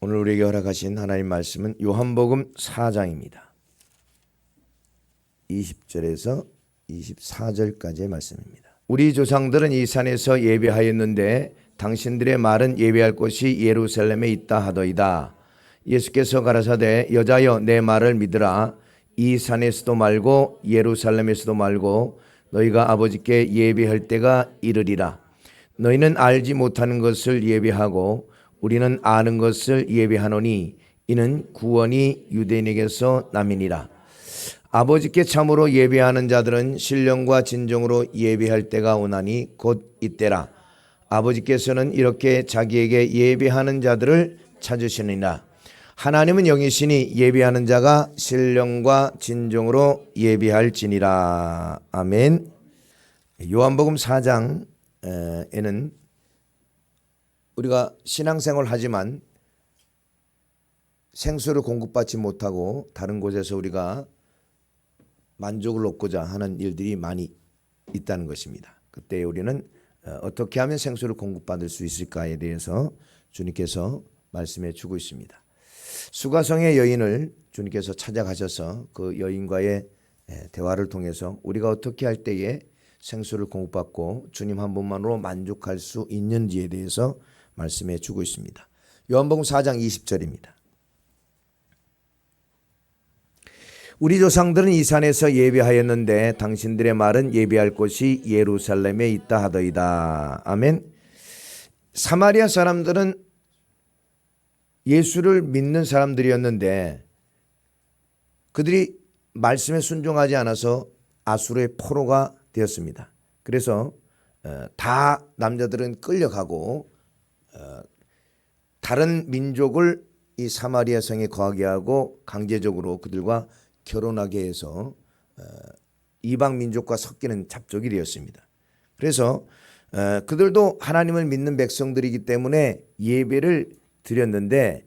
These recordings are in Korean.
오늘 우리에게 허락하신 하나님 말씀은 요한복음 4장입니다. 20절에서 24절까지의 말씀입니다. 우리 조상들은 이 산에서 예배하였는데 당신들의 말은 예배할 곳이 예루살렘에 있다 하더이다. 예수께서 가라사대 여자여 내 말을 믿으라. 이 산에서도 말고 예루살렘에서도 말고 너희가 아버지께 예배할 때가 이르리라. 너희는 알지 못하는 것을 예배하고 우리는 아는 것을 예배하노니 이는 구원이 유대인에게서 남이니라. 아버지께 참으로 예배하는 자들은 신령과 진정으로 예배할 때가 오나니 곧 이때라. 아버지께서는 이렇게 자기에게 예배하는 자들을 찾으시느니라. 하나님은 영이시니 예배하는 자가 신령과 진정으로 예배할지니라. 아멘. 요한복음 4장에는 우리가 신앙생활을 하지만 생수를 공급받지 못하고 다른 곳에서 우리가 만족을 얻고자 하는 일들이 많이 있다는 것입니다. 그때 우리는 어떻게 하면 생수를 공급받을 수 있을까에 대해서 주님께서 말씀해 주고 있습니다. 수가성의 여인을 주님께서 찾아가셔서 그 여인과의 대화를 통해서 우리가 어떻게 할 때에 생수를 공급받고 주님 한 분만으로 만족할 수 있는지에 대해서 말씀해 주고 있습니다. 요한복음 4장 20절입니다. 우리 조상들은 이 산에서 예배하였는데 당신들의 말은 예배할 곳이 예루살렘에 있다 하더이다. 아멘. 사마리아 사람들은 예수를 믿는 사람들이었는데 그들이 말씀에 순종하지 않아서 아수르의 포로가 되었습니다. 그래서 다 남자들은 끌려가고 다른 민족을 이 사마리아 성에 거하게 하고 강제적으로 그들과 결혼하게 해서 이방 민족과 섞이는 잡족이 되었습니다. 그래서 그들도 하나님을 믿는 백성들이기 때문에 예배를 드렸는데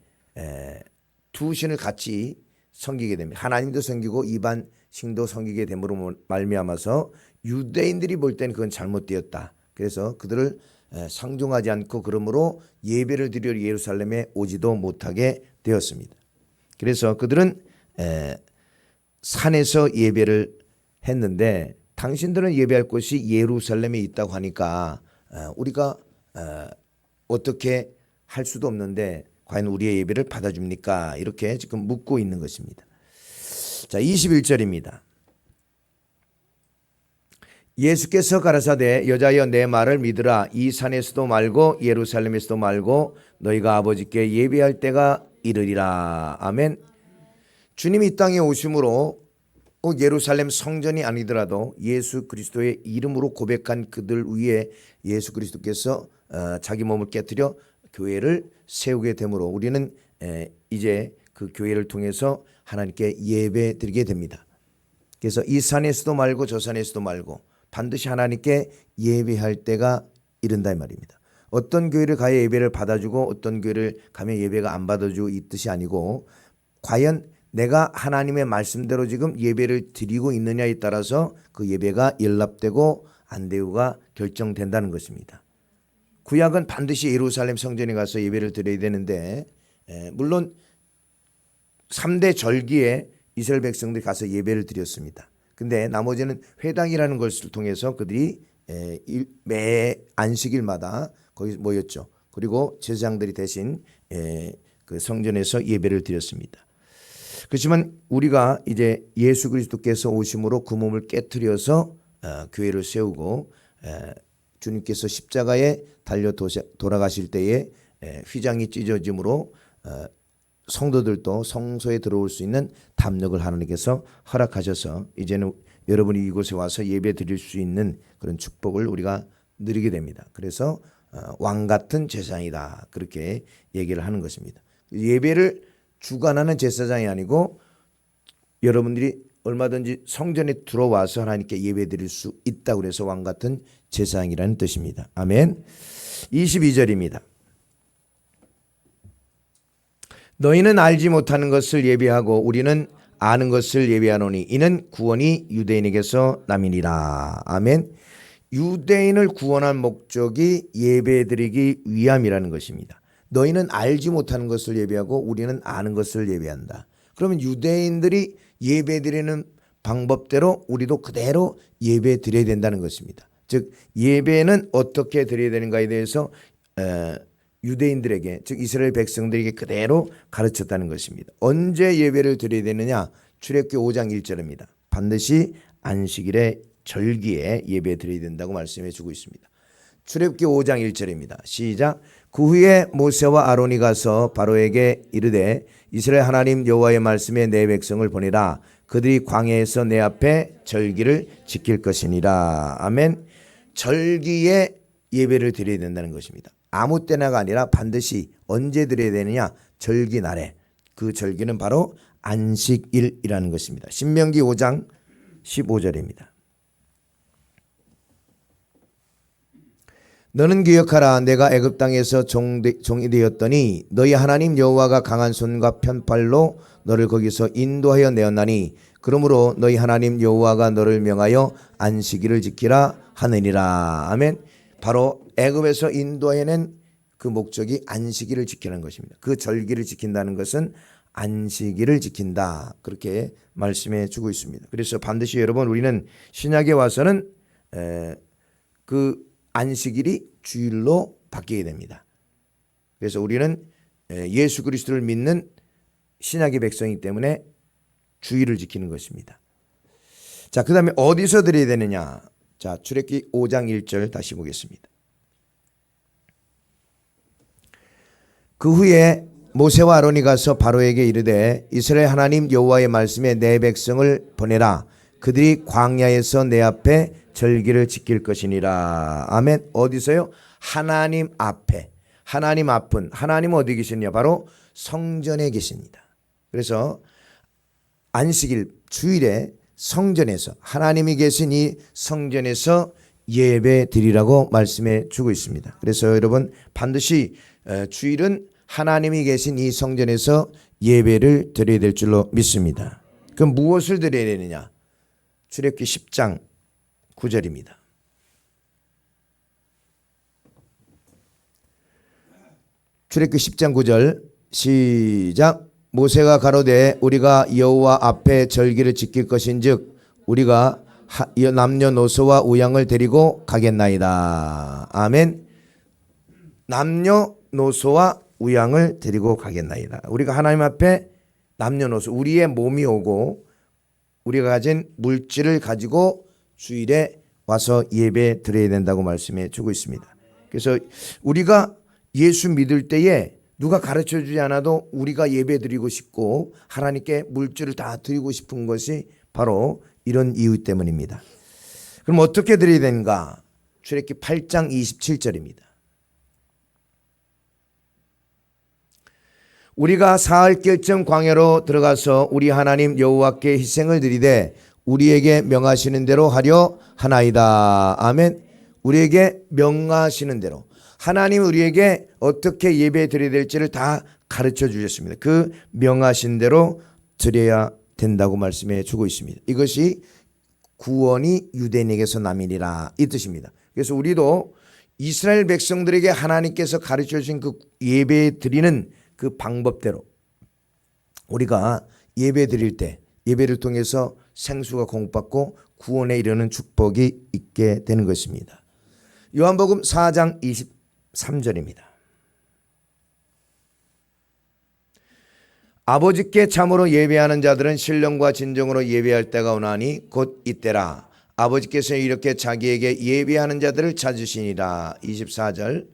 두 신을 같이 섬기게 됩니다. 하나님도 섬기고 이방 신도 섬기게 됨으로 말미암아서 유대인들이 볼 때는 그건 잘못되었다. 그래서 그들을 상종하지 않고 그러므로 예배를 드리러 예루살렘에 오지도 못하게 되었습니다. 그래서 그들은 산에서 예배를 했는데 당신들은 예배할 곳이 예루살렘에 있다고 하니까 우리가 어떻게 할 수도 없는데 과연 우리의 예배를 받아줍니까? 이렇게 지금 묻고 있는 것입니다. 자, 21절입니다. 예수께서 가라사대 여자여 내 말을 믿으라. 이 산에서도 말고 예루살렘에서도 말고 너희가 아버지께 예배할 때가 이르리라. 아멘. 주님이 이 땅에 오심으로 예루살렘 성전이 아니더라도 예수 그리스도의 이름으로 고백한 그들 위에 예수 그리스도께서 자기 몸을 깨뜨려 교회를 세우게 되므로 우리는 이제 그 교회를 통해서 하나님께 예배 드리게 됩니다. 그래서 이 산에서도 말고 저 산에서도 말고 반드시 하나님께 예배할 때가 이른다 이 말입니다. 어떤 교회를 가야 예배를 받아주고 어떤 교회를 가면 예배가 안 받아주고 이 뜻이 아니고 과연 내가 하나님의 말씀대로 지금 예배를 드리고 있느냐에 따라서 그 예배가 연락되고 안 되고가 결정된다는 것입니다. 구약은 반드시 예루살렘 성전에 가서 예배를 드려야 되는데 물론 3대 절기에 이스라엘 백성들이 가서 예배를 드렸습니다. 근데 나머지는 회당이라는 것을 통해서 그들이 매 안식일마다 거기 모였죠. 그리고 제사장들이 대신 그 성전에서 예배를 드렸습니다. 그렇지만 우리가 이제 예수 그리스도께서 오심으로 그 몸을 깨트려서 교회를 세우고 주님께서 십자가에 달려 돌아가실 때에 휘장이 찢어짐으로 성도들도 성소에 들어올 수 있는 담력을 하나님께서 허락하셔서 이제는 여러분이 이곳에 와서 예배 드릴 수 있는 그런 축복을 우리가 누리게 됩니다. 그래서 왕 같은 제사장이다 그렇게 얘기를 하는 것입니다. 예배를 주관하는 제사장이 아니고 여러분들이 얼마든지 성전에 들어와서 하나님께 예배 드릴 수 있다고 그래서 왕 같은 제사장이라는 뜻입니다. 아멘. 22절입니다. 너희는 알지 못하는 것을 예배하고 우리는 아는 것을 예배하노니 이는 구원이 유대인에게서 남이니라. 아멘. 유대인을 구원한 목적이 예배드리기 위함이라는 것입니다. 너희는 알지 못하는 것을 예배하고 우리는 아는 것을 예배한다. 그러면 유대인들이 예배 드리는 방법대로 우리도 그대로 예배 드려야 된다는 것입니다. 즉 예배는 어떻게 드려야 되는가에 대해서 유대인들에게, 즉 이스라엘 백성들에게 그대로 가르쳤다는 것입니다. 언제 예배를 드려야 되느냐? 출애굽기 5장 1절입니다. 반드시 안식일에 절기에 예배 드려야 된다고 말씀해 주고 있습니다. 출애굽기 5장 1절입니다. 시작. 그 후에 모세와 아론이 가서 바로에게 이르되 이스라엘 하나님 여호와의 말씀에 내 백성을 보내라. 그들이 광야에서 내 앞에 절기를 지킬 것이니라. 아멘. 절기에 예배를 드려야 된다는 것입니다. 아무 때나가 아니라 반드시 언제 드려야 되느냐? 절기 날에. 그 절기는 바로 안식일이라는 것입니다. 신명기 5장 15절입니다. 너는 기억하라. 내가 애굽 땅에서 종이 되었더니 너희 하나님 여호와가 강한 손과 편팔로 너를 거기서 인도하여 내었나니 그러므로 너희 하나님 여호와가 너를 명하여 안식일을 지키라 하느니라. 아멘. 바로 애굽에서 인도해낸 그 목적이 안식일을 지키는 것입니다. 그 절기를 지킨다는 것은 안식일을 지킨다. 그렇게 말씀해 주고 있습니다. 그래서 반드시 여러분 우리는 신약에 와서는 그 안식일이 주일로 바뀌게 됩니다. 그래서 우리는 예수 그리스도를 믿는 신약의 백성이기 때문에 주일을 지키는 것입니다. 자, 그 다음에 어디서 드려야 되느냐? 자, 출애굽기 5장 1절 다시 보겠습니다. 그 후에 모세와 아론이 가서 바로에게 이르되 이스라엘 하나님 여호와의 말씀에 내 백성을 보내라. 그들이 광야에서 내 앞에 절기를 지킬 것이니라. 아멘. 어디서요? 하나님 앞에. 하나님 앞은, 하나님은 어디 계시느냐? 바로 성전에 계십니다. 그래서 안식일 주일에 성전에서, 하나님이 계신 이 성전에서 예배 드리라고 말씀해 주고 있습니다. 그래서 여러분 반드시 주일은 하나님이 계신 이 성전에서 예배를 드려야 될 줄로 믿습니다. 그럼 무엇을 드려야 되느냐? 출애굽기 10장 9절입니다. 출애굽기 10장 9절 시작. 모세가 가로되 우리가 여호와 앞에 절기를 지킬 것인즉 우리가 남녀노소와 우양을 데리고 가겠나이다. 아멘. 남녀노소와 우양을 데리고 가겠나이다. 우리가 하나님 앞에 남녀노소, 우리의 몸이 오고 우리가 가진 물질을 가지고 주일에 와서 예배 드려야 된다고 말씀해 주고 있습니다. 그래서 우리가 예수 믿을 때에 누가 가르쳐 주지 않아도 우리가 예배 드리고 싶고 하나님께 물질을 다 드리고 싶은 것이 바로 이런 이유 때문입니다. 그럼 어떻게 드려야 되는가? 출애굽기 8장 27절입니다. 우리가 사흘길쯤 광야로 들어가서 우리 하나님 여호와께 희생을 드리되 우리에게 명하시는 대로 하려 하나이다. 아멘. 우리에게 명하시는 대로 하나님 우리에게 어떻게 예배 드려야 될지를 다 가르쳐 주셨습니다. 그 명하신 대로 드려야 된다고 말씀해 주고 있습니다. 이것이 구원이 유대인에게서 남이니라 이 뜻입니다. 그래서 우리도 이스라엘 백성들에게 하나님께서 가르쳐 주신 그 예배 드리는 그 방법대로 우리가 예배 드릴 때 예배를 통해서 생수가 공급받고 구원에 이르는 축복이 있게 되는 것입니다. 요한복음 4장 23절입니다. 아버지께 참으로 예배하는 자들은 신령과 진정으로 예배할 때가 오나니 곧 이때라. 아버지께서 이렇게 자기에게 예배하는 자들을 찾으시니라. 24절.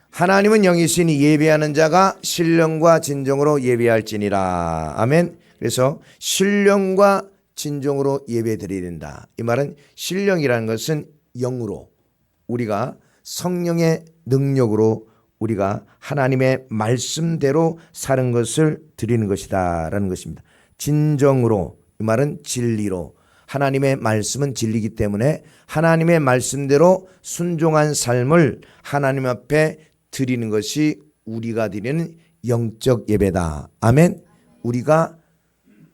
하나님은 영이시니 예배하는 자가 신령과 진정으로 예배할지니라. 아멘. 그래서 신령과 진정으로 예배 드려야 된다. 이 말은 신령이라는 것은 영으로 우리가 성령의 능력으로 우리가 하나님의 말씀대로 사는 것을 드리는 것이다 라는 것입니다. 진정으로 이 말은 진리로 하나님의 말씀은 진리이기 때문에 하나님의 말씀대로 순종한 삶을 하나님 앞에 드리는 것이 우리가 드리는 영적 예배다. 아멘. 우리가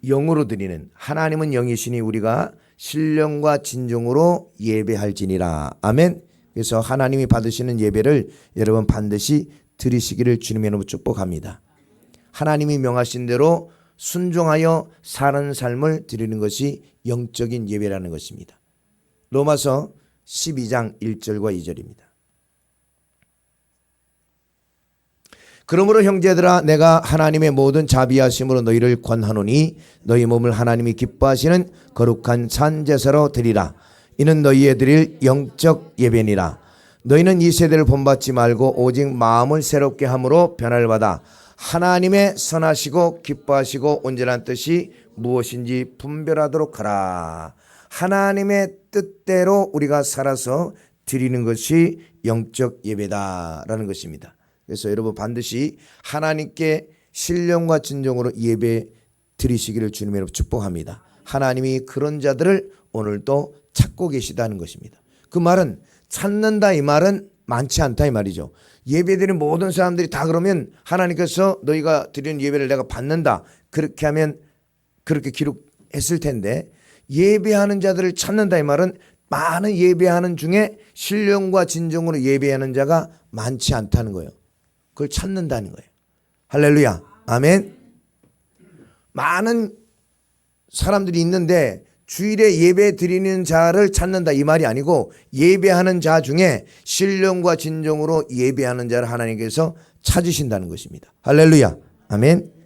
영으로 드리는 하나님은 영이시니 우리가 신령과 진정으로 예배할지니라. 아멘. 그래서 하나님이 받으시는 예배를 여러분 반드시 드리시기를 주님의 이름으로 축복합니다. 하나님이 명하신 대로 순종하여 사는 삶을 드리는 것이 영적인 예배라는 것입니다. 로마서 12장 1절과 2절입니다. 그러므로 형제들아 내가 하나님의 모든 자비하심으로 너희를 권하노니 너희 몸을 하나님이 기뻐하시는 거룩한 산 제사로 드리라. 이는 너희에 드릴 영적 예배니라. 너희는 이 세대를 본받지 말고 오직 마음을 새롭게 함으로 변화를 받아 하나님의 선하시고 기뻐하시고 온전한 뜻이 무엇인지 분별하도록 하라. 하나님의 뜻대로 우리가 살아서 드리는 것이 영적 예배다라는 것입니다. 그래서 여러분 반드시 하나님께 신령과 진정으로 예배 드리시기를 주님의 이름으로 축복합니다. 하나님이 그런 자들을 오늘도 찾고 계시다는 것입니다. 그 말은 찾는다 이 말은 많지 않다 이 말이죠. 예배드리는 모든 사람들이 다 그러면 하나님께서 너희가 드리는 예배를 내가 받는다 그렇게 하면 그렇게 기록했을 텐데, 예배하는 자들을 찾는다 이 말은 많은 예배하는 중에 신령과 진정으로 예배하는 자가 많지 않다는 거예요. 그걸 찾는다는 거예요. 할렐루야. 아멘. 많은 사람들이 있는데 주일에 예배 드리는 자를 찾는다 이 말이 아니고, 예배하는 자 중에 신령과 진정으로 예배하는 자를 하나님께서 찾으신다는 것입니다. 할렐루야. 아멘.